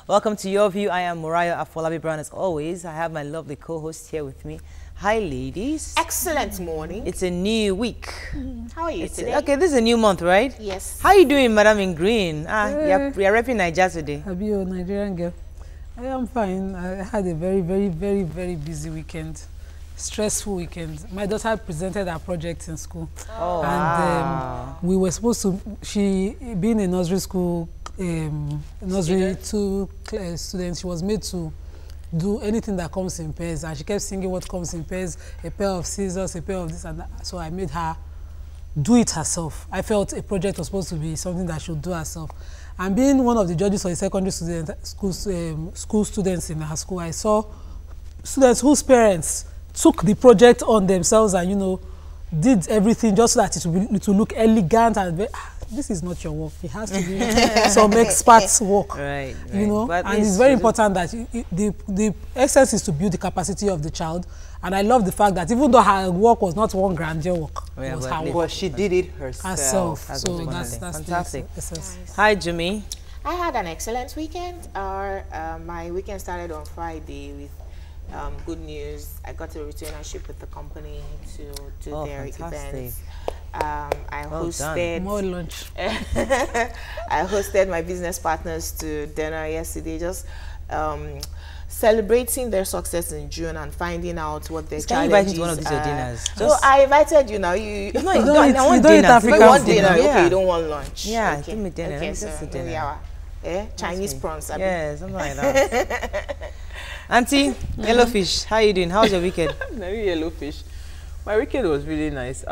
Welcome to Your View. I am Moriah Afolabi Brown. As always, I have my lovely co-host here with me. Hi, ladies. Excellent morning. It's a new week. How are you today? Okay, this is a new month, right? Yes. How are you doing, Madam in Green? We are repping Nigeria today. Have you a Nigerian girl? I am fine. I had a very busy weekend. Stressful weekend. My daughter presented her project in school. Oh, and wow. We were supposed to, she being a nursery school, nursery 2 student, she was made to do anything that comes in pairs, and she kept singing what comes in pairs, a pair of scissors, a pair of this and that. So I made her do it herself. I felt a project was supposed to be something that she should do herself. And being one of the judges for the secondary school students in her school, I saw students whose parents took the project on themselves and, you know, did everything just so that it will look elegant and this is not your work. It has to be some expert's work. Right. You know, but and it's very important that the essence is to build the capacity of the child. And I love the fact that even though her work was not one grandeur work, it was her work. But she did it herself. So that's fantastic. Nice. Hi, Jimmy. I had an excellent weekend. My weekend started on Friday with good news. I got a retainership with the company to do their events. I hosted more lunch. I hosted my business partners to dinner yesterday, just celebrating their success in June and finding out what their challenges are. One of these dinners. So I invited you now. You don't you want dinner. You want dinner. Yeah. Okay, you don't want lunch. Yeah, okay. give me dinner. Okay, so dinner. Chinese prawns. Yeah, something like that. Auntie, Yellowfish, how are you doing? How was your weekend? Very Yellowfish. My weekend was really nice.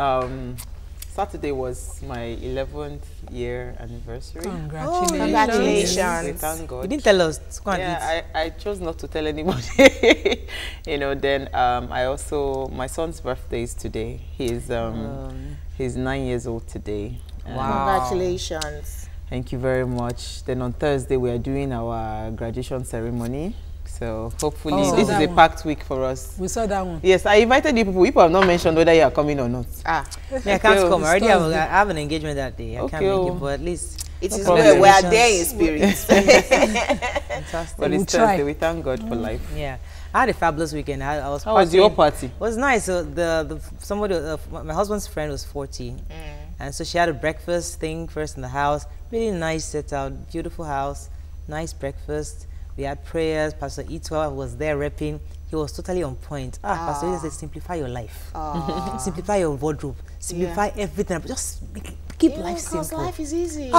Saturday was my 11th year anniversary. Congratulations. Congratulations. We thank God. You didn't tell us. I chose not to tell anybody. You know, then my son's birthday is today. He's 9 years old today. Wow. Congratulations. Thank you very much. Then on Thursday we are doing our graduation ceremony. So hopefully this is a packed week for us. We saw that one. Yes, I invited you people. People have not mentioned whether you are coming or not. I can't come. I already have an engagement that day. I can't make it, but at least it is where we are there in spirit. Fantastic. But it's Thursday. We thank God for life. Yeah, I had a fabulous weekend. How was your party? It was nice. So my husband's friend was 40, and so she had a breakfast thing first in the house. Really nice set out, beautiful house, nice breakfast. We had prayers. Pastor Itwa was there repping. He was totally on point. Pastor Itwa said, simplify your life. Simplify your wardrobe. Simplify everything. Just keep life simple. Because life is easy.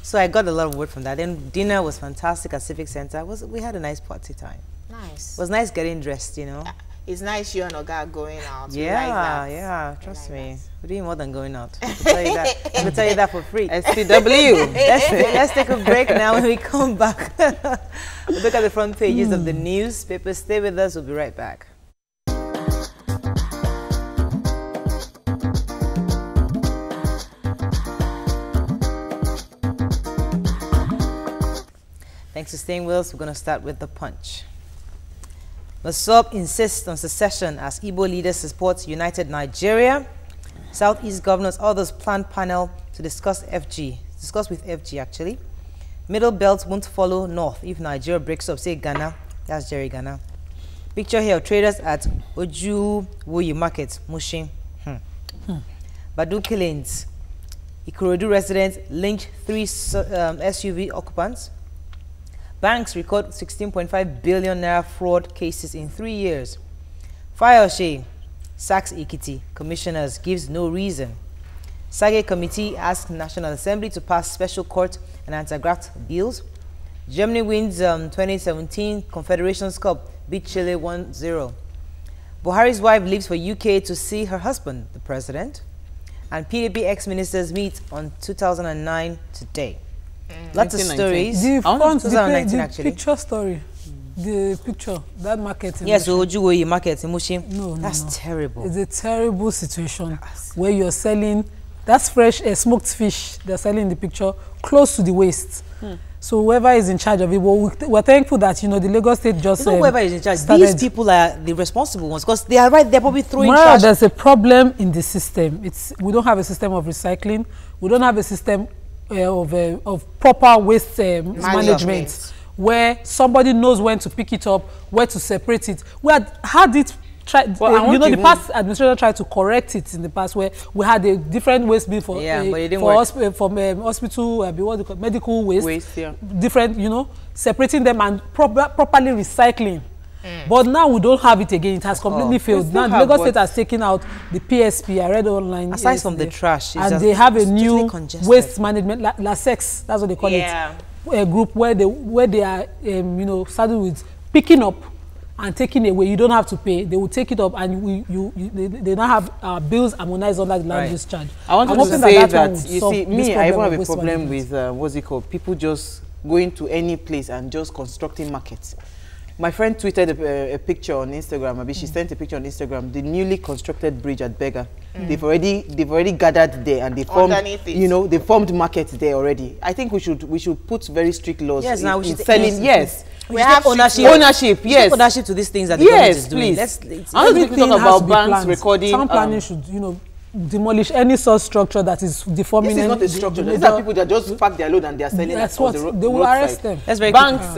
So I got a lot of word from that. Then dinner was fantastic at Civic Center. We had a nice party time. Nice. It was nice getting dressed, you know. It's nice you and Oga going out. Yeah, trust me. We're doing more than going out. I'll tell you that. I'll tell you that for free. SCW. Let's take a break now. When we come back, we'll look at the front pages of the newspaper. Stay with us. We'll be right back. Thanks for staying with us. We're going to start with the Punch. The SUB insists on secession as Igbo leaders support united Nigeria. Southeast governors, others planned panel to discuss with FG actually. Middle belt won't follow north if Nigeria breaks up, say Ghana. That's Jerry Ghana. Picture here of traders at Ojuwoye Market, Mushin. Bado killings. Ikorodu residents lynched 3 SUV occupants. Banks record 16.5 billion naira fraud cases in 3 years. Fayoshe sacks Ekiti commissioners, gives no reason. Sage committee asks National Assembly to pass special court and anti-graft bills. Germany wins 2017 Confederations Cup, beat Chile 1-0. Buhari's wife leaves for UK to see her husband, the president. And PDP ex-ministers meet on 2009 today. Lots of stories. The front, 2019 the actually. picture story. The picture, that market in Yes, Ojuwoye Market in Mushin. No, that's terrible. It's a terrible situation where you're selling, that's fresh smoked fish they're selling in the picture, close to the waist. So whoever is in charge of it, we're thankful that, you know, the Lagos State just whoever is in charge. These people are the responsible ones because they are right. They're probably throwing trash. There's a problem in the system. We don't have a system of recycling. We don't have a system of proper waste management. where somebody knows when to pick it up, where to separate it. We had had it tried, you know, the past administration tried to correct it in the past, where we had a different waste bin for hospital, what do you call, medical waste, different, you know, separating them and properly recycling. But now we don't have it again. It has completely failed. Now the Lagos State has taken out the PSP. I read online. Aside from the trash, and they have a new waste management, LASEX, that's what they call it, a group where they are, you know, started with picking up and taking away. You don't have to pay. They will take it up, and they now have bills harmonized under the land use charge. I want to say that you see, me, I even have a problem with what's it called? People just going to any place and just constructing markets. My friend tweeted a picture on Instagram. She sent a picture on Instagram. The newly constructed bridge at Bega. They've already gathered there, and they formed, you know, they formed markets there already. I think we should put very strict laws in selling. Yes, we have ownership. Yes, ownership to these things that the government is doing. Please. I want to talk about banks recording. Some planning should, you know, demolish any such structure that is deforming. This is not a structure. These are people that just pack their load and they are selling. That's what they will arrest them. That's very Banks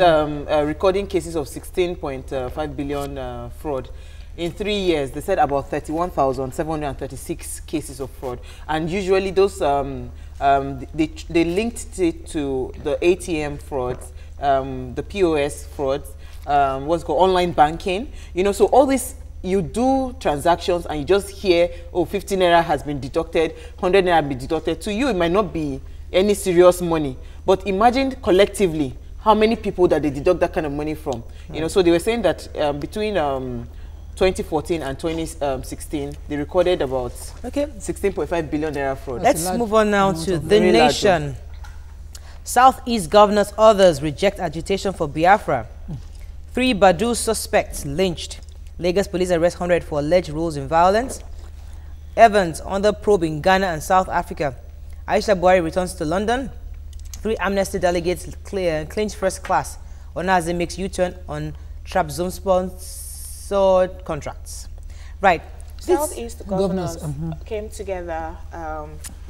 recording cases of 16.5 billion fraud. In 3 years, they said about 31,736 cases of fraud. And usually those, they linked it to the ATM frauds, the POS frauds, what's called online banking. You know, so all this, you do transactions and you just hear, oh, 50 naira has been deducted, 100 naira has been deducted. To you, it might not be any serious money. But imagine collectively how many people that they deduct that kind of money from. You know, so they were saying that between 2014 and 2016, they recorded about 16.5 billion naira fraud. Let's move on now to The Nation. Southeast governors, others reject agitation for Biafra. 3 Bado suspects lynched. Lagos police arrest 100 for alleged roles in violence. Evans under probe in Ghana and South Africa. Aisha Buhari returns to London. 3 Amnesty delegates clinch first class. Onaze makes U-turn on Trabzonspor contracts. Right. Southeast governors came together,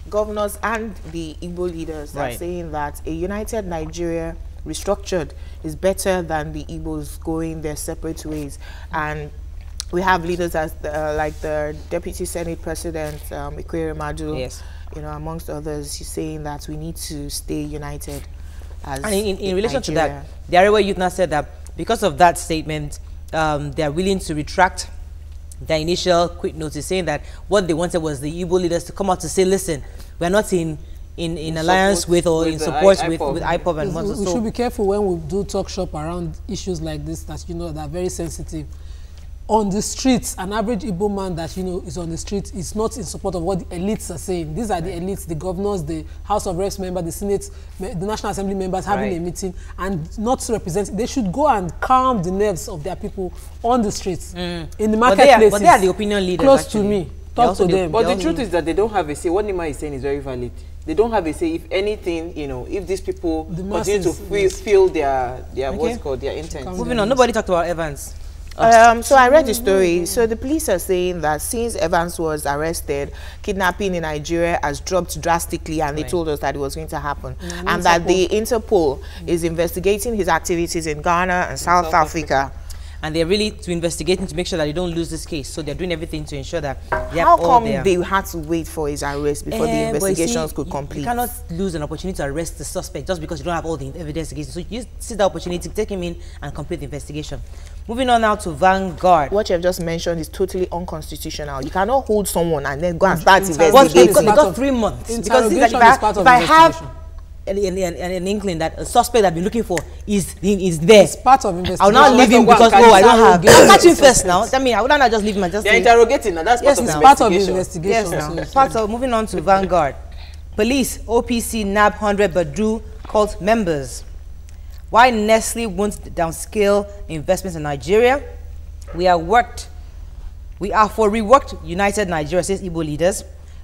governors and the Igbo leaders are saying that a united Nigeria restructured is better than the Igbos going their separate ways. And we have leaders as like the Deputy Senate President, Ikwere Madu, you know, amongst others, he's saying that we need to stay united. As and in relation to that, the Arewa Youth now said that because of that statement, they are willing to retract their initial quick notice, saying that what they wanted was the Igbo leaders to come out to say, listen, we're not in alliance with or in support with IPOB and Monzo. We should be careful when we do talk shop around issues like this that, you know, that are very sensitive. On the streets, an average Igbo man that, you know, is on the street is not in support of what the elites are saying. These are the elites, the governors, the House of Reps members, the Senate, the National Assembly members having a meeting and not representing. They should go and calm the nerves of their people on the streets, in the marketplaces. But they are the opinion leaders. Close to me. Talk to them. But the truth is that they don't have a say. What Nima is saying is very valid. They don't have a say. If anything, you know, if these people continue to feel their what's called their intent. Moving on, nobody talked about Evans. So I read the story. So the police are saying that since Evans was arrested, kidnapping in Nigeria has dropped drastically, and they told us that it was going to happen, and that the Interpol is investigating his activities in Ghana and South Africa. And they're really investigating to make sure that they don't lose this case. So they're doing everything to ensure that they How come they had to wait for his arrest before the investigations could complete? You cannot lose an opportunity to arrest the suspect just because you don't have all the evidence against him. So you see the opportunity to take him in and complete the investigation. Moving on now to Vanguard. What you have just mentioned is totally unconstitutional. You cannot hold someone and then go and start investigating. They got 3 months. Because if I have an inkling that a suspect I've been looking for is there, it's part of investigation. I'll not leave him because I don't have. I'll catch him first now. I mean, I would not just leave him and just. They're interrogating now. That's part of the investigation. Yes, now. Part of. Moving on to Vanguard. Police OPC nab 100 Bado cult members. Why Nestle won't downscale investments in Nigeria? We are for reworked United Nigeria, says Igbo leaders.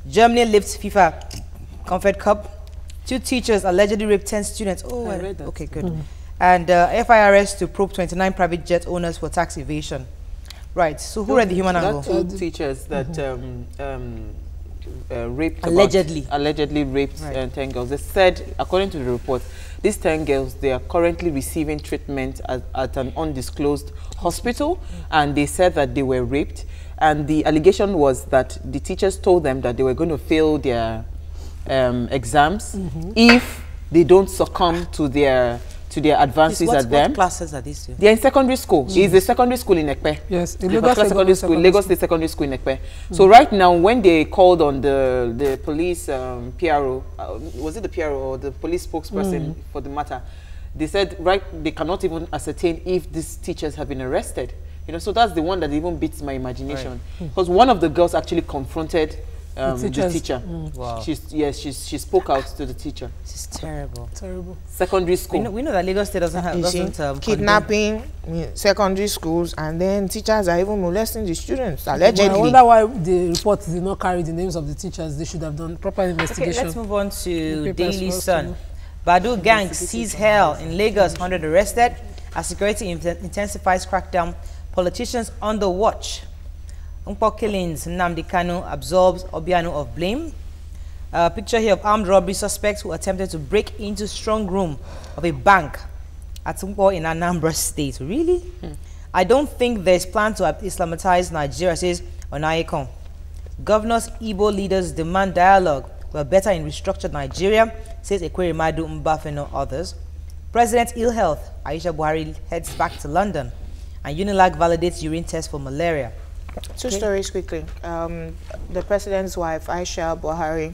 Germany lifts FIFA Confed Cup. 2 teachers allegedly raped 10 students. Oh, I read that. Okay, good. And FIRS to probe 29 private jet owners for tax evasion. Right. So who read the human angle? 2 teachers that raped. Allegedly raped 10 girls. They said, according to the report, these 10 girls, they are currently receiving treatment at an undisclosed hospital, and they said that they were raped. And the allegation was that the teachers told them that they were going to fail their exams if they don't succumb to their advances at them. What classes are these two? They're in secondary school. It's a secondary school in Ekpe. Yes, in Lagos State Secondary School in Ekpe. So right now, when they called on the police PRO, was it the PRO or the police spokesperson for the matter, they said they cannot even ascertain if these teachers have been arrested. You know, so that's the one that even beats my imagination. Because one of the girls actually confronted the teacher. Wow. She spoke out to the teacher. This is terrible. Terrible. Secondary school. We know that Lagos State doesn't kidnapping secondary schools, and then teachers are even molesting the students allegedly. I wonder why the report did not carry the names of the teachers. They should have done proper investigation. Okay, let's move on to Daily Sun. Bado gang sees hell in Lagos, 100 arrested. As security intensifies crackdown, politicians on the watch. Umpo killings, Nnamdi Kanu absolves Obiano of blame. Picture here of armed robbery suspects who attempted to break into strong room of a bank at Umpo in Anambra State. Really? I don't think there's plan to Islamatize Nigeria, says Onayekon. Governors, Igbo leaders demand dialogue. We're better in restructured Nigeria, says Ekweremadu Mbafeno, others. President ill health, Aisha Buhari heads back to London. And Unilag validates urine test for malaria. Two stories quickly. The president's wife, Aisha Buhari,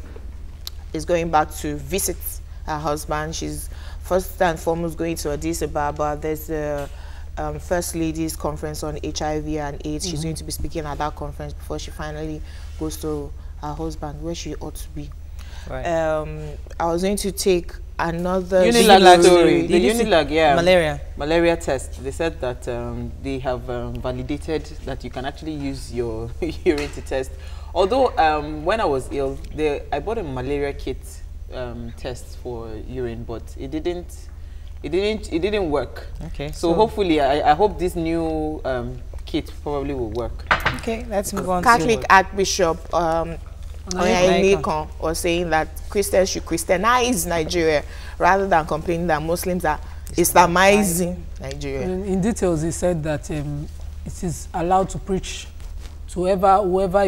is going back to visit her husband. She's first and foremost going to Addis Ababa. There's the First Ladies Conference on HIV and AIDS. She's going to be speaking at that conference before she finally goes to her husband, where she ought to be. Right. I was going to take another Unilag story. The Unilag, malaria test. They said that they have validated that you can actually use your urine to test. Although when I was ill, I bought a malaria kit test for urine, but it didn't work. Okay. So hopefully, I hope this new kit probably will work. Okay, let's move on. Catholic Archbishop Onayekon was saying that Christians should Christianize Nigeria rather than complaining that Muslims are Islamizing Nigeria. In details, he said that it is allowed to preach to whoever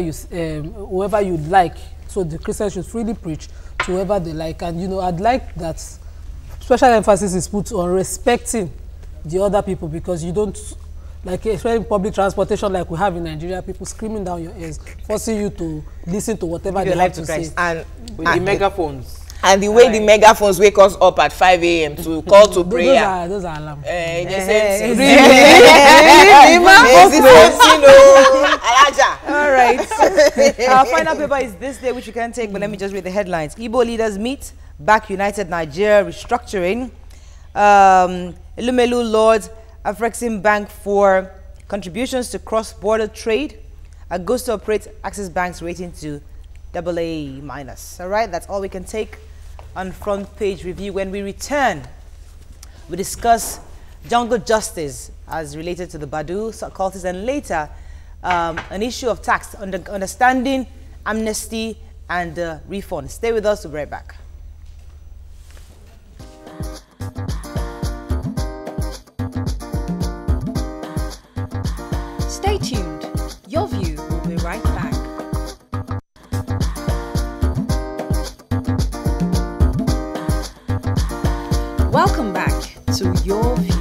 you like. So the Christians should freely preach to whoever they like. And, you know, I'd like that special emphasis is put on respecting the other people, because you don't, like especially in public transportation like we have in Nigeria, people screaming down your ears, forcing you to listen to whatever they have to say. And with the megaphones. And the way the megaphones wake us up at 5 a.m. to call to prayer. Those are alarms. All right. Our final paper is this day, which you can take, but let me just read the headlines. Igbo leaders meet, back united Nigeria, restructuring. Elumelu Lords, Afrexim Bank for contributions to cross-border trade. Augusto operates Access Bank's rating to AA-. All right, that's all we can take on front page review. When we return, we discuss jungle justice as related to the Bado cultists, and later an issue of tax, understanding, amnesty, and refund. Stay with us, we'll be right back. Stay tuned. Your View will be right back. Welcome back to Your View.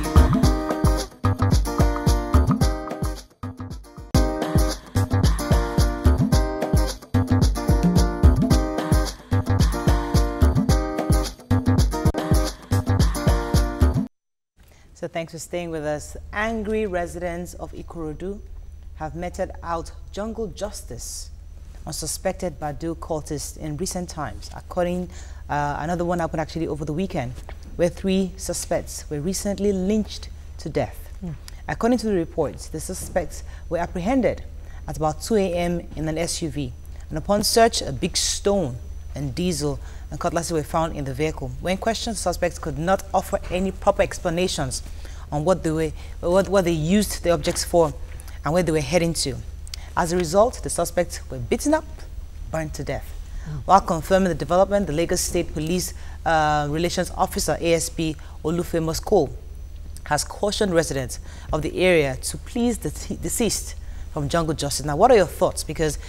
So thanks for staying with us. Angry residents of Ikorodu have meted out jungle justice on suspected Bado cultists in recent times. According, another one happened actually over the weekend, where 3 suspects were recently lynched to death. According to the reports, the suspects were apprehended at about 2 a.m. in an SUV. And upon search, a big stone and diesel and cutlass were found in the vehicle. When questioned, suspects could not offer any proper explanations on what they used the objects for and where they were heading to. As a result, the suspects were beaten up, burned to death. While confirming the development, the Lagos State Police Relations Officer, ASP Olufemous Cole, has cautioned residents of the area to please the deceased from jungle justice. Now, what are your thoughts? Because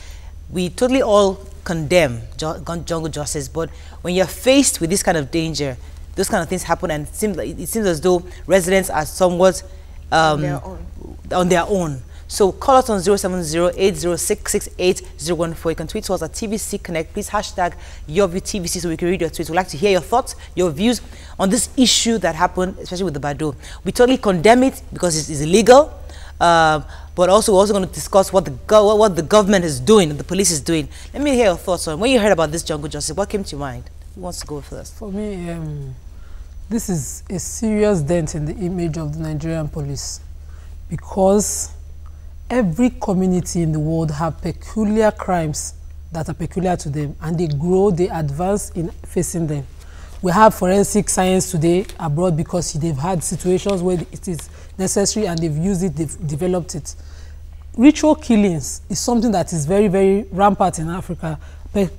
we totally all condemn jungle justice, but when you're faced with this kind of danger, those kind of things happen, and it seems as though residents are somewhat on their own. So call us on 070-8066-8014. You can tweet to us at TVC Connect. Please hashtag YourViewTVC so we can read your tweets. We'd like to hear your thoughts, your views on this issue that happened, especially with the Bado. We totally condemn it because it's illegal, but also we're also going to discuss what the government is doing, the police is doing. Let me hear your thoughts on when you heard about this jungle justice. What came to your mind? Who wants to go first? For me, this is a serious dent in the image of the Nigerian police, because every community in the world have peculiar crimes that are peculiar to them, and they grow, they advance in facing them. We have forensic science today abroad because they've had situations where it is necessary and they've used it, they've developed it. Ritual killings is something that is very, very rampant in Africa,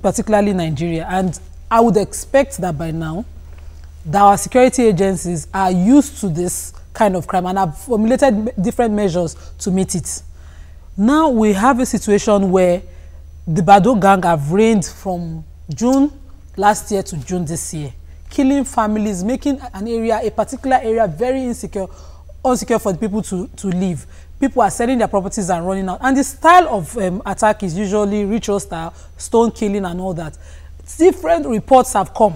particularly Nigeria, and I would expect that by now that our security agencies are used to this kind of crime and have formulated different measures to meet it. Now we have a situation where the Bado gang have reigned from June last year to June this year, killing families, making a particular area very insecure for the people to live. People are selling their properties and running out. And the style of attack is usually ritual style, stone killing and all that. Different reports have come.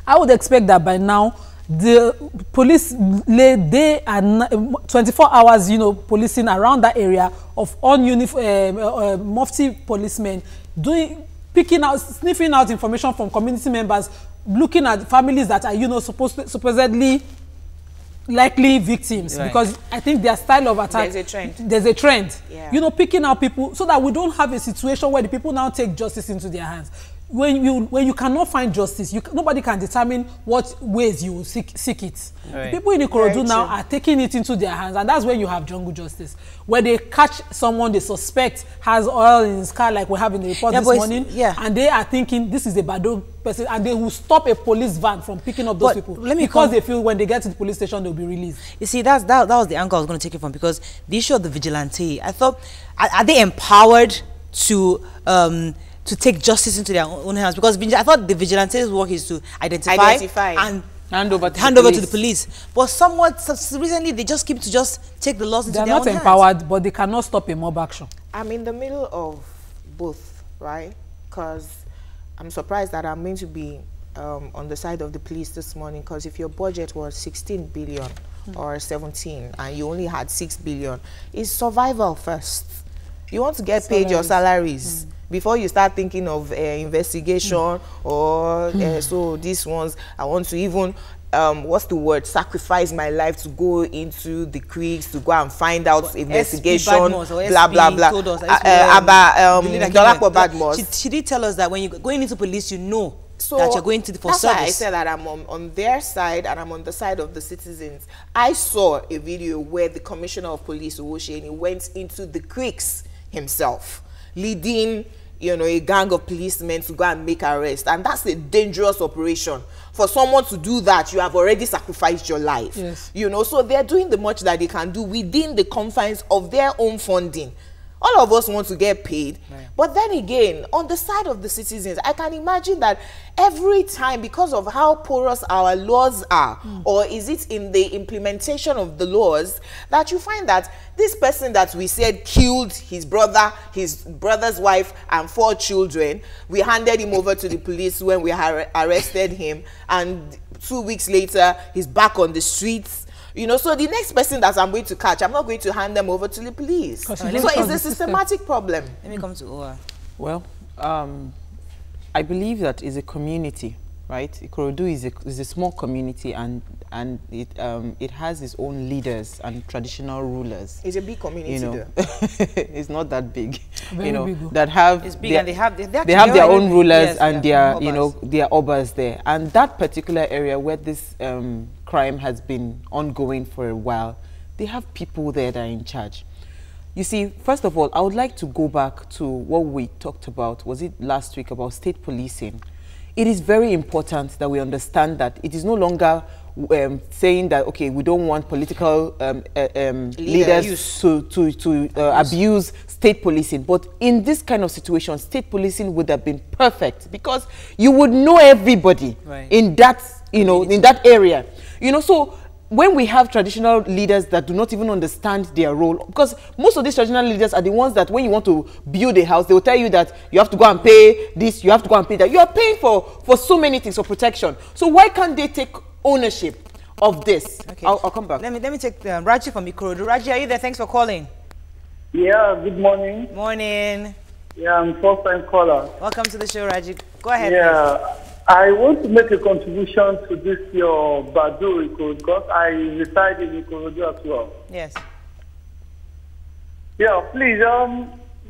I would expect that by now the police lay day and 24 hours, policing around that area of mufti policemen, sniffing out information from community members, looking at families that are, supposedly likely victims, right? Because I think their style of attack, there's a trend. Yeah. Picking out people so that we don't have a situation where the people now take justice into their hands. When you cannot find justice, nobody can determine what ways you will seek it. Right. People in Ikorodu now are taking it into their hands, and that's when you have jungle justice, where they catch someone they suspect has oil in his car, like we have in the report this morning, and they are thinking this is a Bado person, and they will stop a police van from picking up those people because they feel when they get to the police station they'll be released. You see, that was the angle I was going to take it from, because the issue of the vigilante, I thought, are they empowered to take justice into their own hands? Because I thought the vigilante's work is to identify and hand over to the police. But somewhat recently, they just keep to just take the laws into their own hands. They're not empowered, but they cannot stop a mob action. I'm in the middle of both, right? Because I'm surprised that I'm going to be on the side of the police this morning, because if your budget was 16 billion or 17 and you only had 6 billion, it's survival first. You want to get paid your salaries before you start thinking of investigation or so these ones, I want to even what's the word, sacrifice my life to go into the creeks to go and find out investigation, blah blah blah. She did tell us that when you're going into police, that you're going to for service. That's why I said that I'm on their side and I'm on the side of the citizens. I saw a video where the Commissioner of Police, Owoshieni, went into the creeks himself, leading a gang of policemen to go and make arrests, and that's a dangerous operation. For someone to do that, you have already sacrificed your life. Yes. So they're doing the much that they can do within the confines of their own funding. All of us want to get paid, right. But then again, on the side of the citizens, I can imagine that every time, because of how porous our laws are, or is it in the implementation of the laws, that you find that this person that we said killed his brother's wife and 4 children, we handed him over to the police when we arrested him, and 2 weeks later, he's back on the streets. So the next person that I'm going to catch, I'm not going to hand them over to the police. So it's a systematic problem. Let me come to Owa. Well, I believe that is a community, right? Ikorodu is a small community, and it has its own leaders and traditional rulers. It's a big community, though. It's not that big. Big. That have it's big, and they have their own rulers, yes, and their their obas there. And that particular area where this crime has been ongoing for a while, they have people there that are in charge. You see, first of all, I would like to go back to what we talked about, was it last week, about state policing. It is very important that we understand that it is no longer saying that, okay, we don't want political leaders to abuse state policing. But in this kind of situation, state policing would have been perfect, because you would know everybody in that, you know, in that area. You know, so when we have traditional leaders that do not even understand their role, because most of these traditional leaders are the ones that when you want to build a house, they will tell you that you have to go and pay this, you have to go and pay that. You are paying for so many things, for protection. So why can't they take ownership of this? Okay. I'll come back. Let me take Raji from Ikorodu. Raji, are you there? Thanks for calling. Yeah, good morning. Morning. Yeah, I'm first-time caller. Welcome to the show, Raji. Go ahead. Yeah, please. I want to make a contribution to this your Bado Ikorodu, because I reside in Ikorodu as well. Yes. Yeah, please,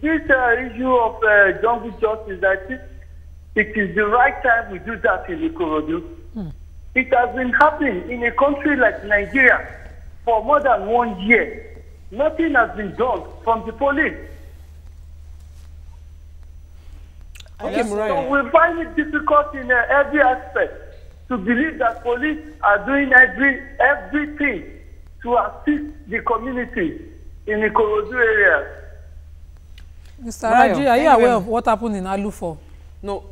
this issue of jungle justice, I think it is the right time we do that in Ikorodu. It has been happening in a country like Nigeria for more than 1 year. Nothing has been done from the police. Okay, So we find it difficult in every aspect to believe that police are doing everything to assist the community in the Ikorodu area. Mr. Raji, are you aware of what happened in Alufo? No,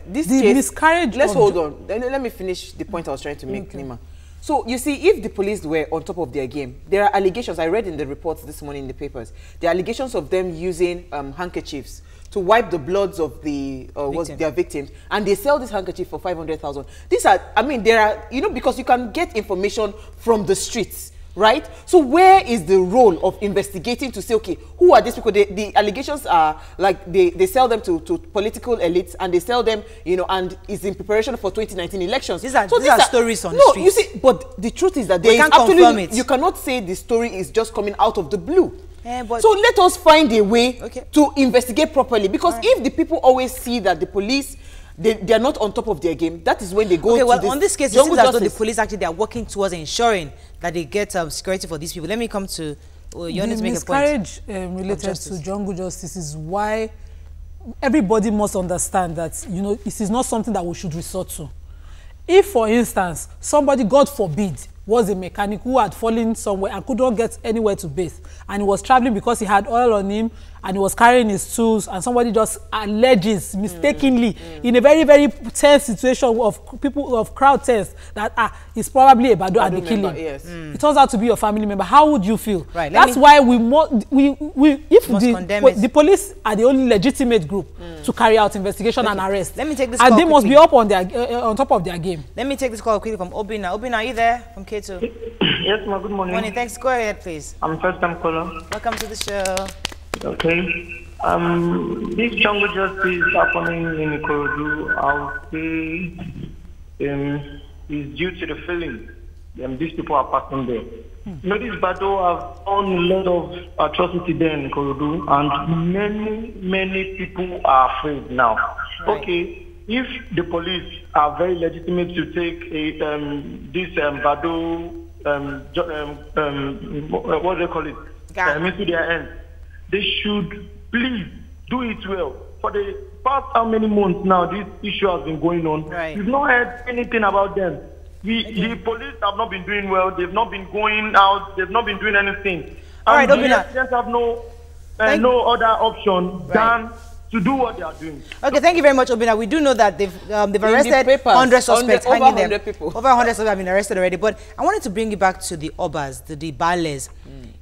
this The case, miscarriage. let's hold on. Let me finish the point I was trying to make, Nima. So, you see, if the police were on top of their game, there are allegations, I read in the reports this morning in the papers, there are allegations of them using handkerchiefs to wipe the bloods of their victims, and they sell this handkerchief for 500,000. These are, I mean, there are, you know, because you can get information from the streets, right? So where is the role of investigating to say, okay, who are these people? The allegations are like they sell them to political elites, and they sell them, you know, and is in preparation for 2019 elections. These are stories on the streets. You see, but the truth is that we can't confirm it. You cannot say the story is just coming out of the blue. But so let us find a way to investigate properly, because if the people always see that the police, they are not on top of their game, that is when they go to on this case, it seems as though the police actually, they are working towards ensuring that they get security for these people. Let me come to you want to make a point. Miscarriage related to jungle justice is why everybody must understand that, you know, this is not something that we should resort to. If, for instance, somebody, God forbid, was a mechanic who had fallen somewhere and could not get anywhere to bathe, and he was traveling because he had oil on him and he was carrying his tools, and somebody just alleges mistakenly in a very, very tense situation of people, of crowd tense, that he's probably a Bado and they kill him. Yes. It turns out to be your family member. How would you feel? Right. That's why if the police are the only legitimate group to carry out investigation and arrest, let me take this and call they quickly. must be up on their on top of their game. Let me take this call quickly from Obina. Obina, are you there? From K2. Yes, ma, good morning. Morning. Thanks. Go ahead, please. I'm first-time caller. Welcome to the show. Okay. This jungle justice happening in Ikorodu, I would say, is due to the feeling these people are passing there. You know, this Bado have done a lot of atrocity there in Ikorodu, and many people are afraid now. Right. Okay, if the police are very legitimate to take this Bado, what do they call it? Into their hands, they should please do it well. For the past how many months now this issue has been going on, we've not heard anything about them. The police have not been doing well. They've not been going out. They've not been doing anything. All right, the residents have no other option than to do what they are doing. Okay, thank you very much, Obina. We do know that they've arrested 100 suspects. Over 100 people. Over 100 suspects have been arrested already. But I wanted to bring you back to the Obas, the Bales.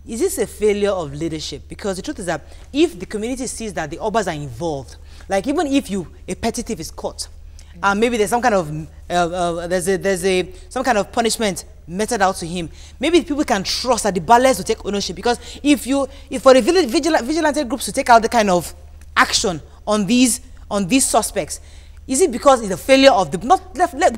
Is this a failure of leadership? Because the truth is that if the community sees that the Obas are involved, like even if a petty thief is caught, maybe there's some kind of some kind of punishment meted out to him, maybe people can trust that the Bales will take ownership. Because if for the vigilante groups to take out the kind of action on these suspects, is it because it's a failure of the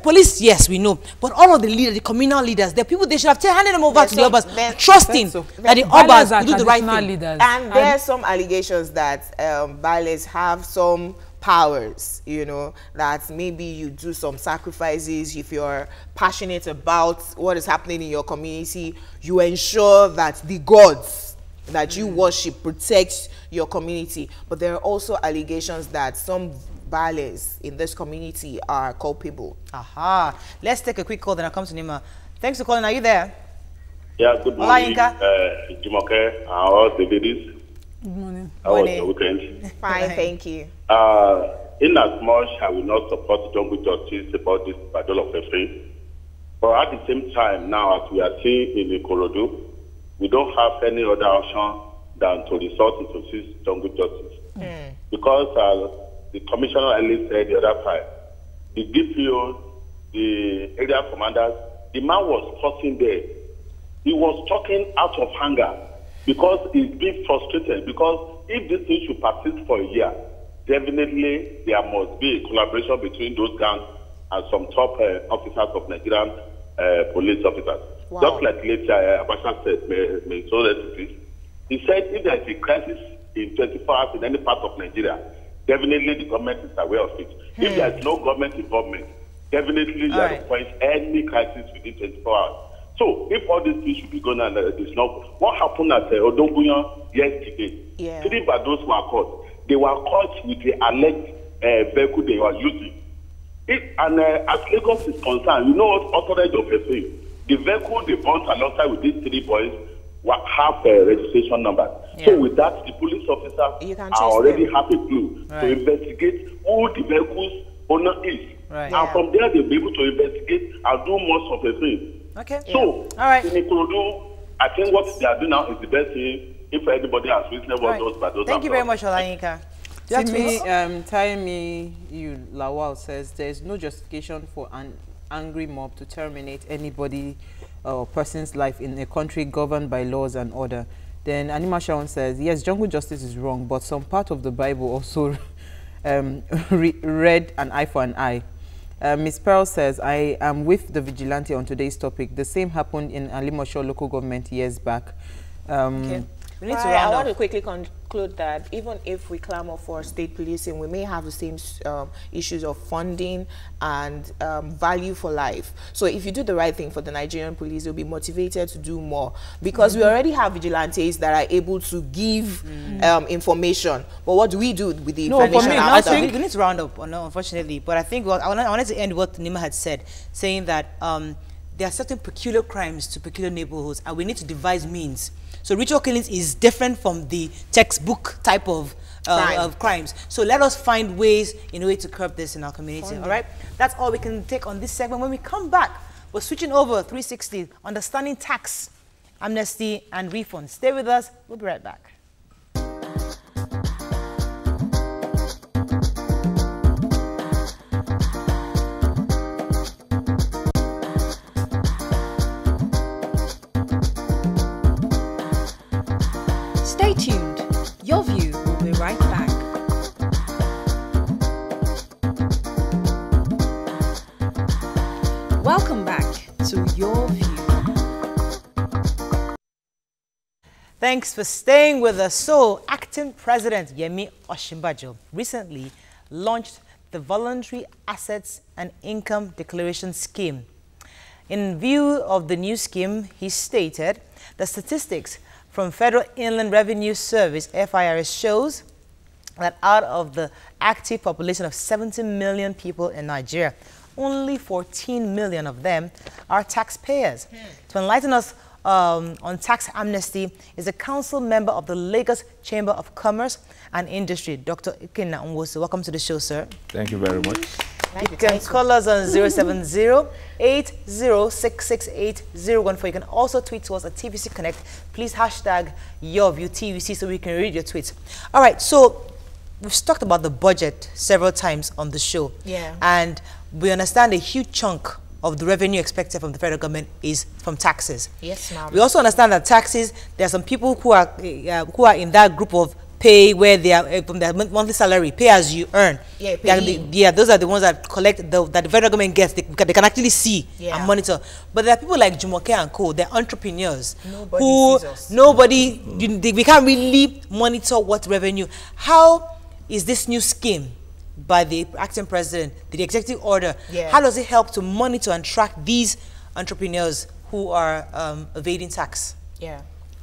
police? Yes, we know, but all of the leaders, the communal leaders, the people, they should have handed them over to the Obas, trusting that the Obas will do the right thing. Leaders. And there are some allegations that Bales have some powers, you know, that maybe you do some sacrifices. If you're passionate about what is happening in your community, you ensure that the gods that you worship protects your community. But there are also allegations that some bales in this community are culpable. Aha. Let's take a quick call, then I'll come to Nima. Thanks for calling. Are you there? Yeah, good morning, Jumoke, and all the ladies. Good morning. How was your weekend? Fine, thank you. In as much I will not support jungle justice about this Bado of a but at the same time, now as we are seeing in Ikorodu, we don't have any other option than to resort into this jungle justice. Because the commissioner earlier said the other time, the DPO, the area commanders, the man was cursing there. He was talking out of anger because he's being frustrated. Because if this thing should persist for a year, definitely there must be a collaboration between those gangs and some top officers of Nigerian police officers. Wow. Just like later Abacha said, he said if there is a crisis in 24 hours in any part of Nigeria, definitely the government is aware of it. If there is no government involvement, definitely there is any crisis within 24 hours. So if all these things should be going on, it's not. What happened at Odonguyan yesterday? Yeah. 3 Bados were caught. They were caught with the alleged vehicle they were using. And as Lagos is concerned, you know what authorized of a thing? The vehicle they bought alongside with these 3 boys have a registration number. Yeah. So with that, the police officers already have a clue to investigate who the vehicle's owner is. Right. And from there, they'll be able to investigate and do most of the things. Okay. So, all right. In Ikorodu, I think what they are doing now is the best thing if anybody has witnessed what those Bados. Thank you very much, Olayinka. Taimi Lawal says there is no justification for an angry mob to terminate anybody or person's life in a country governed by laws and order. Then Anima Shawn says, yes, jungle justice is wrong, but some part of the Bible also read an eye for an eye. Ms. Pearl says, I am with the vigilante on today's topic. The same happened in Alimosho local government years back. Okay. We need to round I want to quickly conclude that even if we clamor for state policing, we may have the same issues of funding and value for life. So if you do the right thing for the Nigerian police, you'll be motivated to do more. Because we already have vigilantes that are able to give information. But what do we do with the information? For me, I think we need to round up, unfortunately. But I think I wanted to end what Nima had said, saying that there are certain peculiar crimes to peculiar neighborhoods, and we need to devise means. So ritual killings is different from the textbook type of crimes. So let us find ways in a way to curb this in our community. All right? That's all we can take on this segment. When we come back, we're switching over 360, understanding tax, amnesty, and refunds. Stay with us. We'll be right back. Stay tuned. Your View will be right back. Welcome back to Your View. Thanks for staying with us. So, Acting President Yemi Osinbajo recently launched the Voluntary Assets and Income Declaration Scheme. In view of the new scheme, he stated the statistics from Federal Inland Revenue Service, FIRS, shows that out of the active population of 70 million people in Nigeria, only 14 million of them are taxpayers. To enlighten us on tax amnesty is a council member of the Lagos Chamber of Commerce and Industry, Dr. Ikenna Nwosu. Welcome to the show, sir. Thank you very much. You can call us on 070-8066-8014. You can also tweet to us at TVC Connect. Please hashtag YourViewTVC so we can read your tweets. All right, so we've talked about the budget several times on the show. Yeah. And we understand a huge chunk of the revenue expected from the federal government is from taxes. Yes, ma'am. We also understand that taxes, there are some people who are in that group of pay where they are from their monthly salary, pay as you earn. Yeah, those are the ones that collect that the federal government gets. They can actually see and monitor. But there are people like Jumoke and Co. They're entrepreneurs we can't really monitor what revenue. How is this new scheme by the acting president, the executive order? How does it help to monitor and track these entrepreneurs who are evading tax?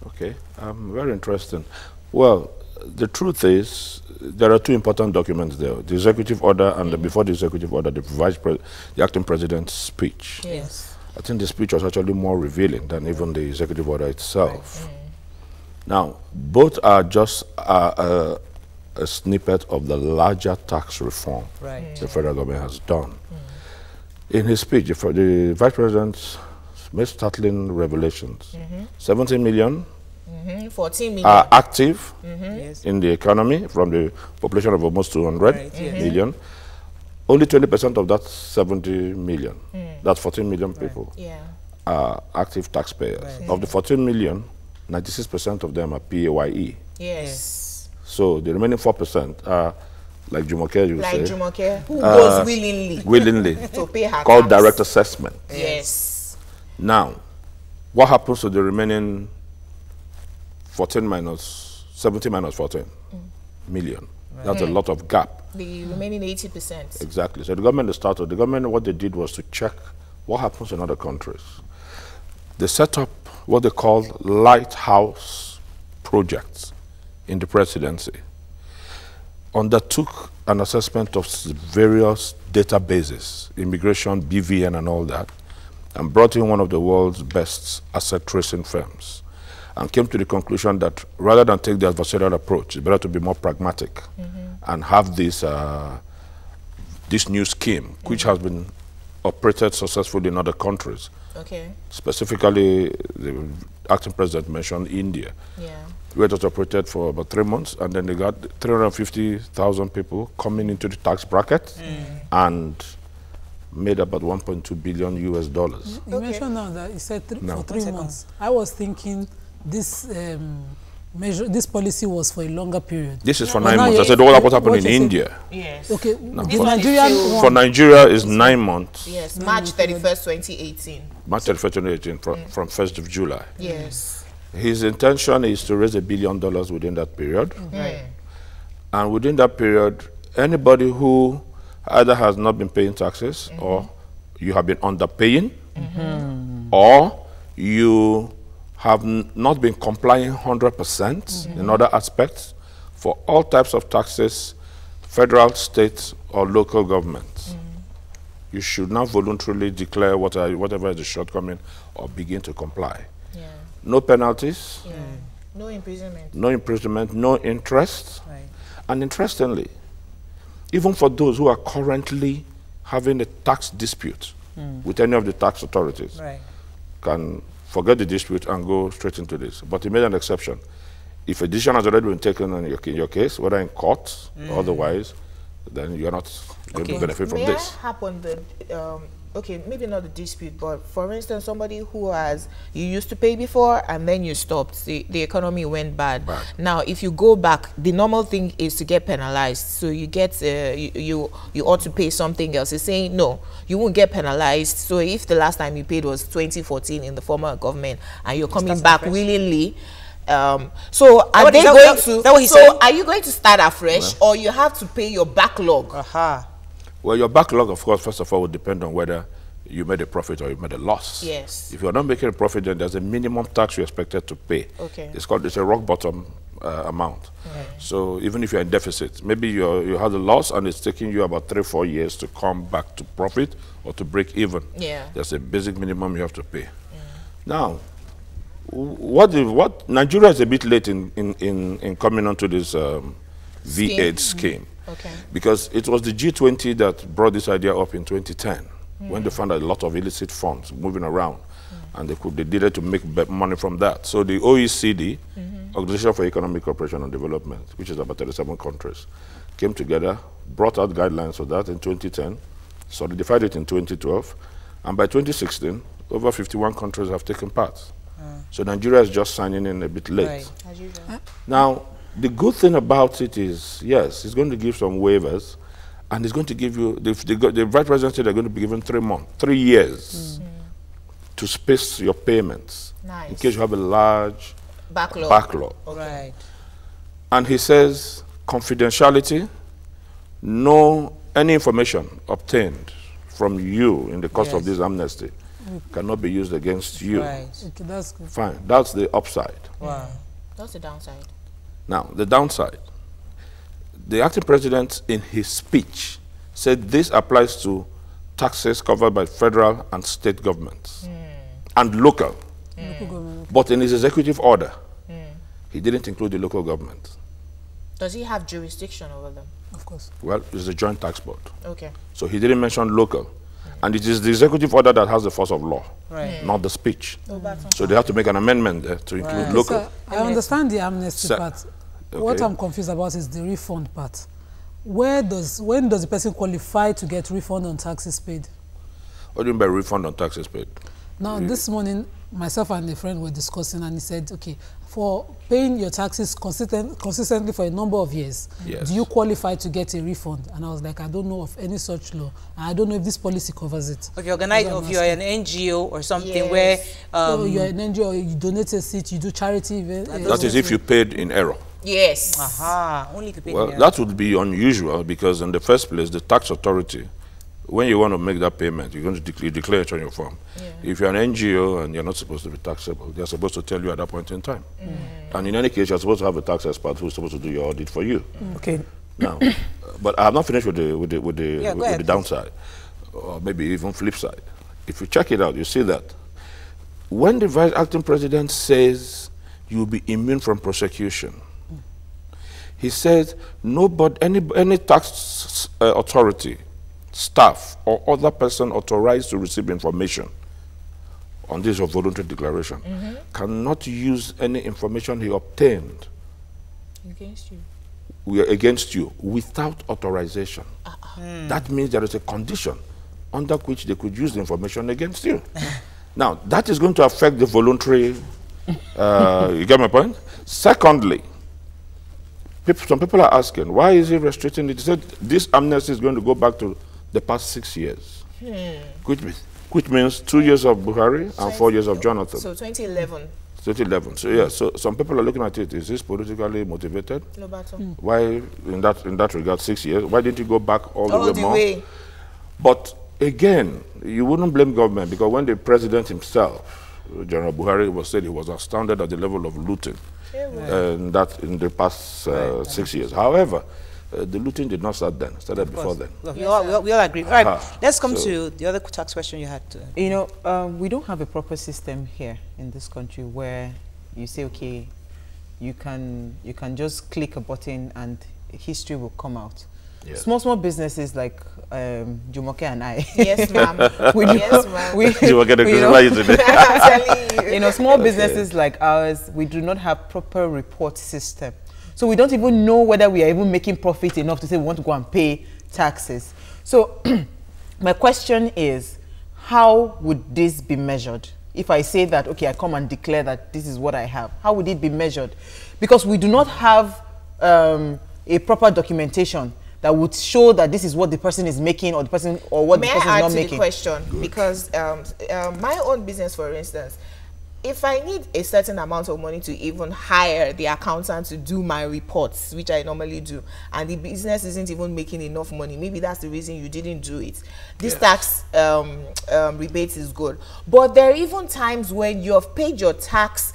Okay, very interesting. Well, the truth is, there are two important documents there: the executive order and before the executive order, the acting president's speech. Yes. I think the speech was actually more revealing than even the executive order itself. Now, both are just a snippet of the larger tax reform the federal government has done. In his speech, the vice president made startling revelations. 17 million 14 million are active in the economy from the population of almost 200 million. Only 20% of that 70 million, that's 14 million people, are active taxpayers. Of the 14 million, 96% of them are PAYE. Yes. So the remaining 4% are, like Jumoke, you say. Like Jumoke, who goes willingly. Willingly. To pay her called tax. direct assessment. Yes. Now, what happens to the remaining 70 minus 14 million? That's a lot of gap. The remaining 80%. Exactly. So the government started. The government, what they did was to check what happens in other countries. They set up what they call lighthouse projects in the presidency. Undertook an assessment of various databases, immigration, BVN, and all that, and brought in one of the world's best asset tracing firms, and came to the conclusion that rather than take the adversarial approach, it's better to be more pragmatic and have this this new scheme, which has been operated successfully in other countries. Okay. Specifically, the acting president mentioned India, where it was operated for about 3 months, and then they got 350,000 people coming into the tax bracket and made about 1.2 billion US dollars. You mentioned now that you said for 3 months. I was thinking this this policy was for a longer period. This is for 9 months. I said, what happened in India? Yes. Okay. No, The Nigerian for Nigeria is 9 months. Yes, March 31st, 2018. March 31st, 2018, from 1st of July. Yes. His intention is to raise $1 billion within that period. And within that period, anybody who either has not been paying taxes, or you have been underpaying, or you have not been complying 100% in other aspects for all types of taxes, federal, state, or local governments. You should now voluntarily declare whatever is the shortcoming or begin to comply. No penalties. No imprisonment. No imprisonment, no interest. And interestingly, even for those who are currently having a tax dispute with any of the tax authorities, can forget the dispute and go straight into this. But he made an exception. If a decision has already been taken in your case, whether in court or otherwise, then you're not going to benefit from this. May I happen the, okay, maybe not the dispute, but for instance, somebody who you used to pay before and then you stopped, the economy went bad. Now, if you go back, the normal thing is to get penalized. So you get, you ought to pay something else. It's saying, no, you won't get penalized. So if the last time you paid was 2014 in the former government and you're coming back willingly, so are they going to, so are you going to start afresh or you have to pay your backlog? Well, your backlog, of course, first of all, would depend on whether you made a profit or you made a loss. Yes. If you're not making a profit, then there's a minimum tax you're expected to pay. Okay. It's a rock bottom amount. So even if you're in deficit, maybe you had a loss and it's taking you about 3 or 4 years to come back to profit or to break even. There's a basic minimum you have to pay. Now, what Nigeria is a bit late in coming onto this V8 scheme. Because it was the G20 that brought this idea up in 2010 when they found a lot of illicit funds moving around and they needed to make money from that. So the OECD, Organization for Economic Cooperation and Development, which is about 37 countries, came together, brought out guidelines for that in 2010, solidified it in 2012, and by 2016, over 51 countries have taken part. So Nigeria is just signing in a bit late. As usual. Now, the good thing about it is, yes, it's going to give some waivers, and it's going to give you, the Vice President said they're going to be given 3 years to space your payments in case you have a large backlog. And he says, confidentiality, any information obtained from you in the course of this amnesty cannot be used against you. Right. Okay, that's good. Fine. That's the upside. Wow. That's the downside. Now, the downside. The acting president, in his speech, said this applies to taxes covered by federal and state governments and local. But in his executive order, he didn't include the local government. Does he have jurisdiction over them? Of course. Well, it's a joint tax board. Okay. So he didn't mention local. And it is the executive order that has the force of law, not the speech. So they have to make an amendment there to include local. So I understand the amnesty part. What I'm confused about is the refund part. When does the person qualify to get refund on taxes paid? What do you mean by refund on taxes paid? Now, this morning, myself and a friend were discussing, and he said, okay, for paying your taxes consistently for a number of years, do you qualify to get a refund? And I was like, I don't know of any such law. And I don't know if this policy covers it. Okay, organize if you're an NGO or something where... so you're an NGO, you donate a seat, you do charity events. That is if you paid in error. Yes. Aha, only if you paid in error. That would be unusual because in the first place, the tax authority, when you want to make that payment, you're going to declare it on your form. If you're an NGO and you're not supposed to be taxable, they're supposed to tell you at that point in time. And in any case, you're supposed to have a tax expert who's supposed to do your audit for you. Okay. Now, but I have not finished with the downside, or maybe even flip side. If you check it out, you see that when the vice acting president says you'll be immune from prosecution, he says nobody, any tax authority, staff, or other person authorized to receive information on this voluntary declaration cannot use any information he obtained against you without authorization. That means there is a condition under which they could use the information against you. Now, that is going to affect the voluntary, you get my point? Secondly, some people are asking, why is he restricting it? He said this amnesty is going to go back to the past 6 years, which means 2 years of Buhari and 4 years of Jonathan. So 2011. 2011. So yeah, so some people are looking at it. Is this politically motivated? Why, in that regard, 6 years? Why didn't you go back all the way? But again, you wouldn't blame government because when the president himself, General Buhari, was said he was astounded at the level of looting in the past 6 years. However, the looting did not start then. It started before then. Look, we all agree. All right, let's come to the other tax question you had. You know, we don't have a proper system here in this country where you say, okay, you can just click a button and history will come out. Yes. Small businesses like Jumoke and I. Yes, ma'am. Yes, ma'am. You know, small businesses like ours, we do not have proper report system. So we don't even know whether we are even making profit enough to say we want to go and pay taxes. So my question is, how would this be measured? If I say that, okay, I come and declare that this is what I have, how would it be measured? Because we do not have a proper documentation that would show that this is what the person is making or the person or what the person is not making. May I add to the question? Good. Because my own business, for instance, if I need a certain amount of money to even hire the accountant to do my reports, which I normally do, and the business isn't even making enough money, maybe that's the reason you didn't do it. This tax rebate is good. But there are even times when you have paid your tax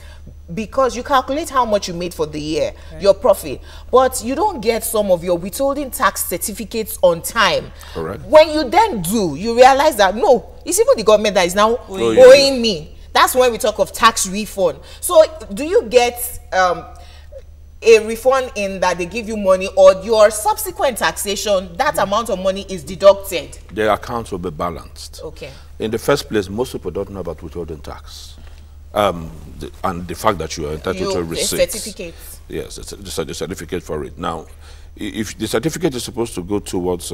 because you calculate how much you made for the year, your profit, but you don't get some of your withholding tax certificates on time. Correct. When you then do, you realize that, no, it's even the government that is now owing me. That's when we talk of tax refund. So do you get a refund in that they give you money, or your subsequent taxation, that amount of money is deducted? The accounts will be balanced. Okay. In the first place, most people don't know about withholding tax. And the fact that you are entitled to receipts. Certificate. Yes, it's the certificate for it. Now, if the certificate is supposed to go towards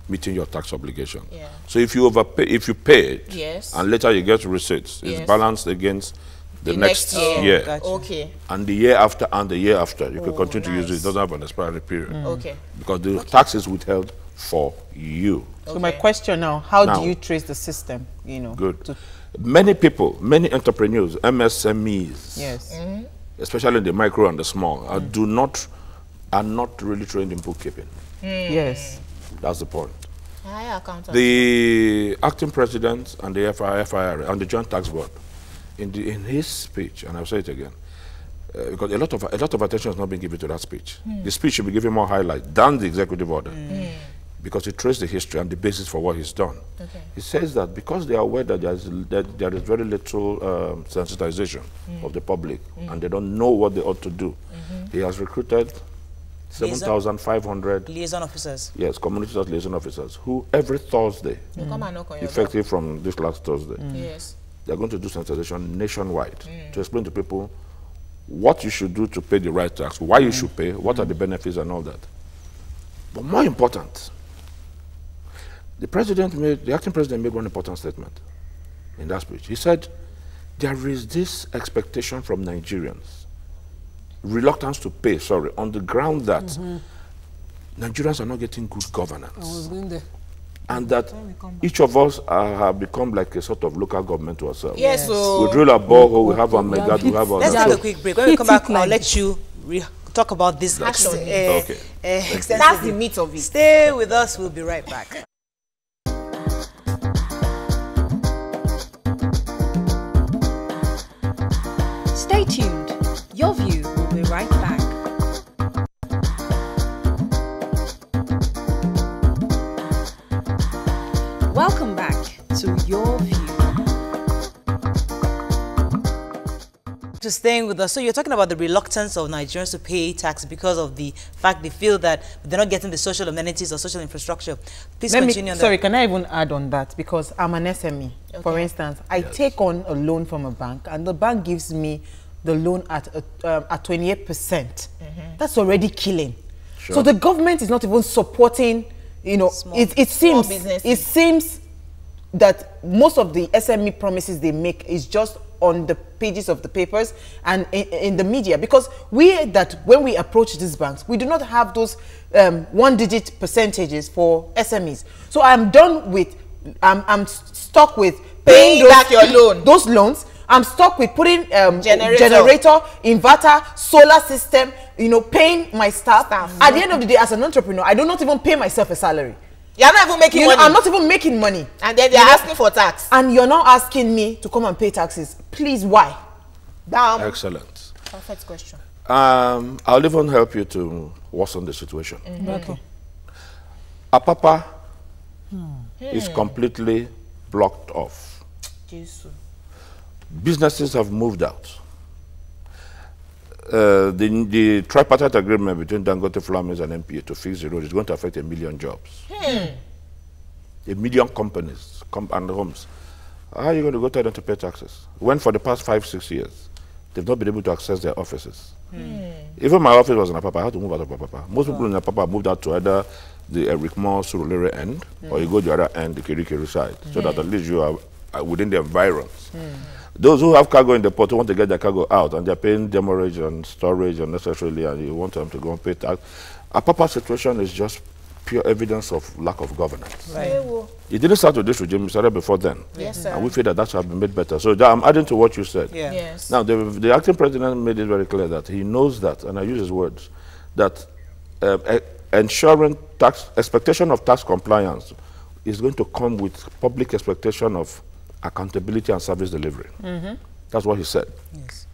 meeting your tax obligation. Yeah. So if you overpay, if you pay it, and later you get receipts, it's balanced against the next year. Gotcha. Okay. And the year after, and the year after. You can continue to use it. It doesn't have an expiry period. Okay. Because the tax is withheld for you. So my question now, how do you trace the system? You know. Good. Many people, many entrepreneurs, MSMEs, especially in the micro and the small, are not really trained in bookkeeping. Yes. That's the point. Higher accountant. The acting president and the FIR and the Joint Tax Board, in his speech, and I'll say it again, because a lot of attention has not been given to that speech. The speech should be given more highlight than the executive order, because it traced the history and the basis for what he's done. Okay. He says that because they are aware that there is very little sensitization of the public and they don't know what they ought to do, he has recruited 7,500 liaison officers. Yes, community service liaison officers who every Thursday, effective from this last Thursday, yes, they're going to do sensitization nationwide to explain to people what you should do to pay the right tax, why you should pay, what are the benefits and all that. But more important, the acting president made one important statement in that speech. He said, there is this expectation from Nigerians, reluctance to pay, on the ground that Nigerians are not getting good governance. I was going there. And that each of us have become like a sort of local government to ourselves. Yes, so we drill a borehole, we have a mega, we have a... Let's have a quick break. When we come back, I'll let you talk about this. Okay. That's the meat of it. Stay with us. We'll be right back. Stay tuned. Your View will be right back. Welcome back to Your View. To staying with us, so you're talking about the reluctance of Nigerians to pay tax because of the fact they feel that they're not getting the social amenities or social infrastructure. Please continue on that. Sorry, can I even add on that? Because I'm an SME. Okay. For instance, I take on a loan from a bank and the bank gives me the loan at 28%. That's already killing. Sure. So the government is not even supporting, you know, it seems that most of the SME promises they make is just on the pages of the papers and in the media, because when we approach these banks, we do not have those one-digit percentages for SMEs. So I'm stuck with paying back your loan. Those loans. I'm stuck with putting generator, inverter, solar system, you know, paying my staff. At the end of the day, as an entrepreneur, I do not even pay myself a salary. You're not even making money. I'm not even making money. And then they're asking for tax. And you're now asking me to come and pay taxes. Please, why? Excellent. Perfect question. I'll even help you to worsen the situation. Okay. Apapa is completely blocked off. Jesus. Businesses have moved out. The tripartite agreement between Dangote, Flames and MPA to fix the road is going to affect 1 million jobs. 1 million companies and homes. How are you going to go tell them to pay taxes when for the past 5-6 years they've not been able to access their offices? Even my office was in Apapa. I had to move out of Apapa. Most people in Apapa moved out to either the Eric Moore Surulere end or you go to the other end, the Kirikiri side, so that at least you are within the environs. Those who have cargo in the port who want to get their cargo out and they're paying demurrage and storage unnecessarily and you want them to go and pay tax. Apapa's situation is just pure evidence of lack of governance. Right. It didn't start with this regime, it started before then. Yes, sir. And we feel that should have been made better. So I'm adding to what you said. Yeah. Yes. Now, the acting president made it very clear that he knows that, and I use his words, that ensuring expectation of tax compliance is going to come with public expectation of accountability and service delivery. That's what he said. Yes.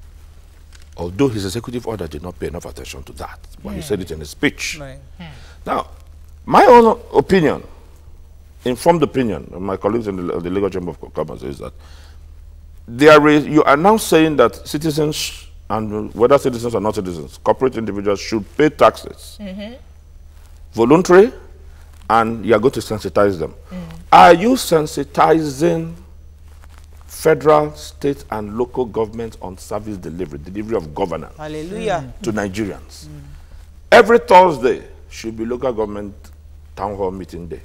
Although his executive order did not pay enough attention to that, but he said it in his speech. Right. Now, my own opinion, informed opinion of my colleagues in the Legal Chamber of Commerce is that you are now saying that citizens, and whether citizens or not citizens, corporate individuals should pay taxes, voluntary, and you are going to sensitize them. Are you sensitizing federal, state, and local governments on service delivery of governance to Nigerians? Every Thursday should be local government town hall meeting day.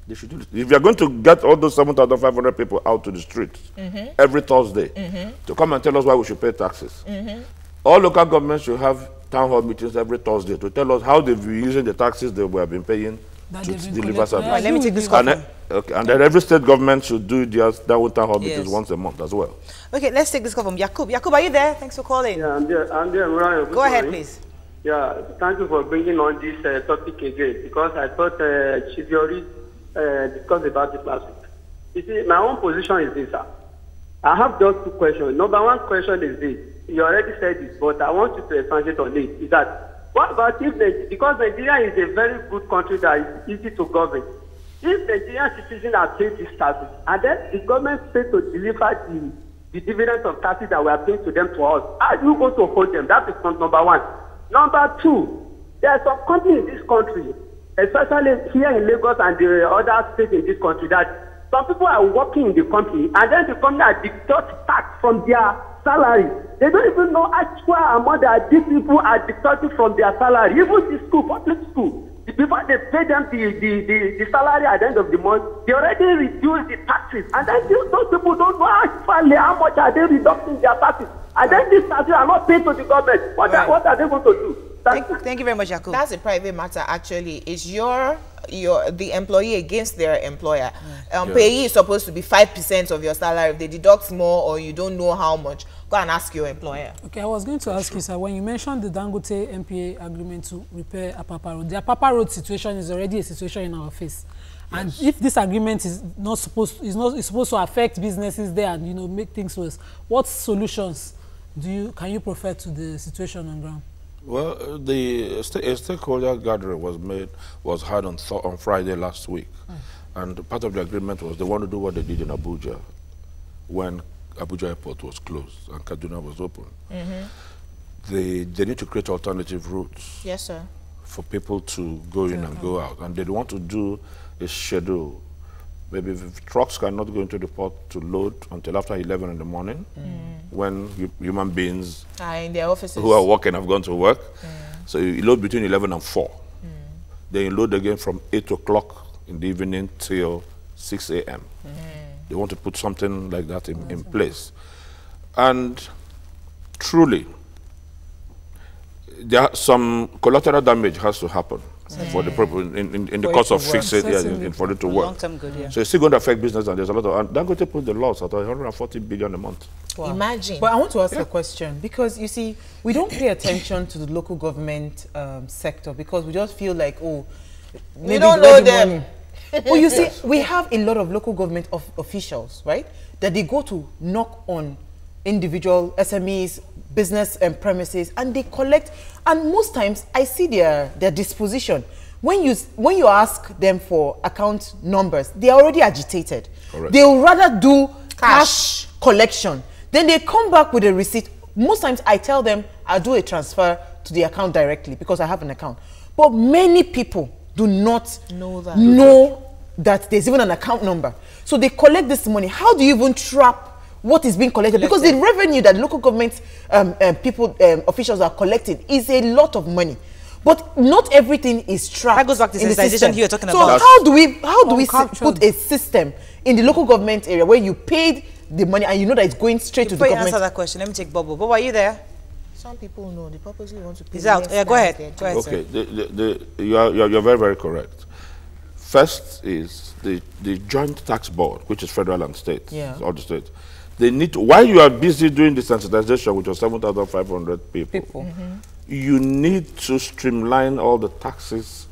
They should do this. If you're going to get all those 7,500 people out to the streets every Thursday to come and tell us why we should pay taxes, all local governments should have town hall meetings every Thursday to tell us how they've been using the taxes they have been paying to deliver service. Right, let me take this call. And then every state government should do their town hall meetings once a month as well. Okay, let's take this call from Yakub. Yakub, are you there? Thanks for calling. Yeah, I'm there. Go ahead, please. Yeah, thank you for bringing on this topic again, because I thought Chiviori discussed about it last week. You see, my own position is this, sir. I have just 2 questions. Number 1 question is this. You already said this, but I want you to expand on it. Is that, what about if, because Nigeria is a very good country that is easy to govern. If Nigerian citizens are paid these taxes, and then the government fails to deliver the dividends of taxes that we are paying to them to us, how do you go to hold them? That is number 1. Number 2, there are some companies in this country, especially here in Lagos and the other states in this country, that some people are working in the company, and then the company are deducting tax from their salary. They don't even know actual amount that these people are deducting from their salary. Even the school, public school, before they pay them the salary at the end of the month, they already reduce the taxes. And then those people don't know actually how much are they reducing their taxes. And then these taxes are not paid to the government. What are they going to do? Thank you very much, Jacob. That's a private matter, actually. It's the employee against their employer. Payee is supposed to be 5% of your salary. If they deduct more or you don't know how much, go and ask your employer. Okay, I was going to ask you, sir, when you mentioned the Dangote MPA agreement to repair Apapa Road, the Apapa Road situation is already a situation in our face. And if this agreement is supposed to affect businesses there and make things worse, what solutions can you prefer to the situation on ground? Well, a stakeholder gathering was held on Friday last week, and part of the agreement was they want to do what they did in Abuja when Abuja airport was closed and Kaduna was open. They need to create alternative routes. Yes, sir. For people to go in and go out, and they want to do a schedule. Maybe if trucks cannot go into the port to load until after 11 in the morning, when human beings in their offices who are working have gone to work. So you load between 11 and 4. Then you load again from 8 o'clock in the evening till 6 a.m. They want to put something like that in place. And truly, there are some collateral damage has to happen for the purpose in the course of fixing it, for it to work. Long-term good, yeah. So it's still going to affect business, and there's a lot of. And Dangote put the loss at 140 billion a month. Wow. Imagine. But I want to ask a question, because you see, we don't pay attention to the local government sector because we just feel like, oh, we don't know them. Well, you see, we have a lot of local government officials, right, that they go to knock on individual SMEs, business and premises, and they collect. And most times, I see their disposition. When you ask them for account numbers, they are already agitated. Correct. They will rather do cash collection. Then they come back with a receipt. Most times, I tell them I'll do a transfer to the account directly because I have an account. But many people do not know that there's even an account number. So they collect this money. How do you even trap what is being collected? Because the revenue that local government officials are collecting is a lot of money. But not everything is trapped. That goes back to the sensitization you're talking about. So how do we put a system in the local government area where you paid the money and you know that it's going straight to the government? Before you answer that question, let me take Bobo. Bobo, are you there? Some people know they purposely want to pay. He's out. Yeah, go ahead. Go ahead, okay, you're very, very correct. First is the joint tax board, which is federal and state, all the states. They need to, while you are busy doing the sensitization, which was 7,500 people, you need to streamline all the taxes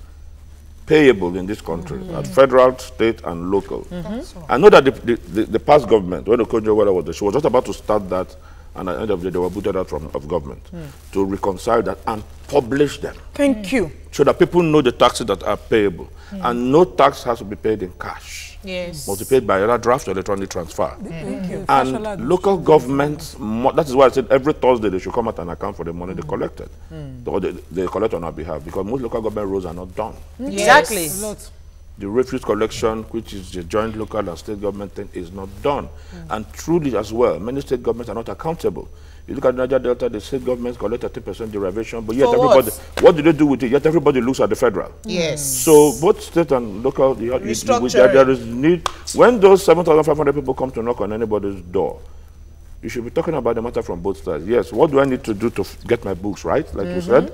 payable in this country, at federal, state, and local. I know that the past government, when Okonjo-Iweala was there, she was just about to start that, and at the end of the day, they were booted out of government to reconcile that and publish them. Thank you. So that people know the taxes that are payable. And no tax has to be paid in cash. Yes. Must be paid by either draft or electronic transfer. And local governments, that is why I said every Thursday they should come out and account for the money they collected. Or they collect on our behalf, because most local government roads are not done. Exactly. The refuse collection, which is the joint local and state government thing, is not done. And truly as well, many state governments are not accountable. You look at Niger Delta, the state governments collect 30% derivation, but yet everybody, what do they do with it? Yet everybody looks at the federal. Yes. So both state and local, there is need. When those 7,500 people come to knock on anybody's door, you should be talking about the matter from both sides. Yes, what do I need to do to get my books right? Like you said,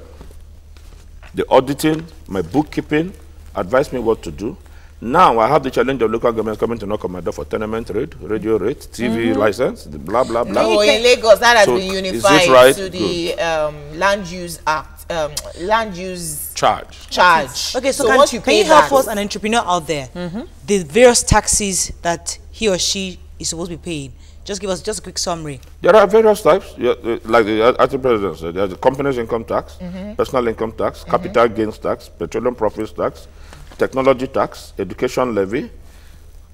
the auditing, my bookkeeping, advise me what to do. Now I have the challenge of local governments coming to knock on my door for tenement rate, radio rate, TV license, blah, blah, blah. No, in Lagos, that has been unified to the Land Use Act, Land Use Charge. Okay, so can you help us, an entrepreneur out there, the various taxes that he or she is supposed to be paying? Just give us just a quick summary. There are various types, like the acting president said. There's the company's income tax, personal income tax, capital gains tax, petroleum profits tax, technology tax, education levy,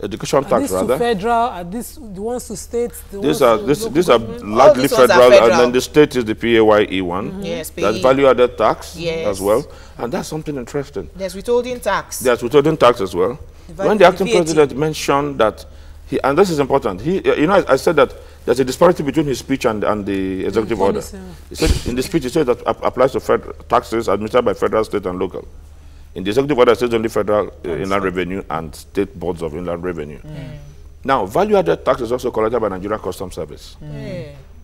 education tax rather. Federal, these the ones to states. These are largely federal, and then the state is the PAYE one. Yes, that's value-added tax as well, and that's something interesting. There's withholding tax. There's withholding tax as well. When the acting president mentioned that, and this is important, you know, I said that there's a disparity between his speech and the executive order. He said in the speech, he said that applies to taxes administered by federal, state, and local. In the executive order, it says only federal inland revenue and state boards of inland revenue. Now, value-added tax is also collected by Nigerian Customs Service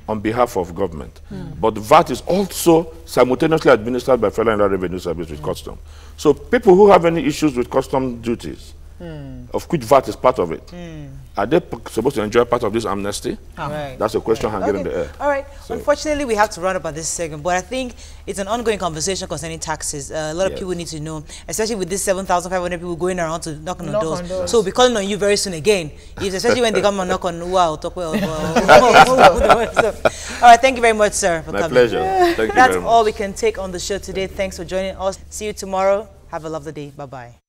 on behalf of government. But VAT is also simultaneously administered by Federal Inland Revenue Service with Customs. So people who have any issues with customs duties, of which VAT is part of it, are they supposed to enjoy part of this amnesty? That's a question hanging in the air. All right. So, unfortunately, we have to run about this segment, but I think it's an ongoing conversation concerning taxes. A lot of people need to know, especially with this 7,500 people going around to knock on doors. So we'll be calling on you very soon again, especially when they come and knock on talk well. All right. Thank you very much, sir, for coming. My pleasure. Thank you That's very much. all we can take on the show today. Thanks for joining us. See you tomorrow. Have a lovely day. Bye-bye.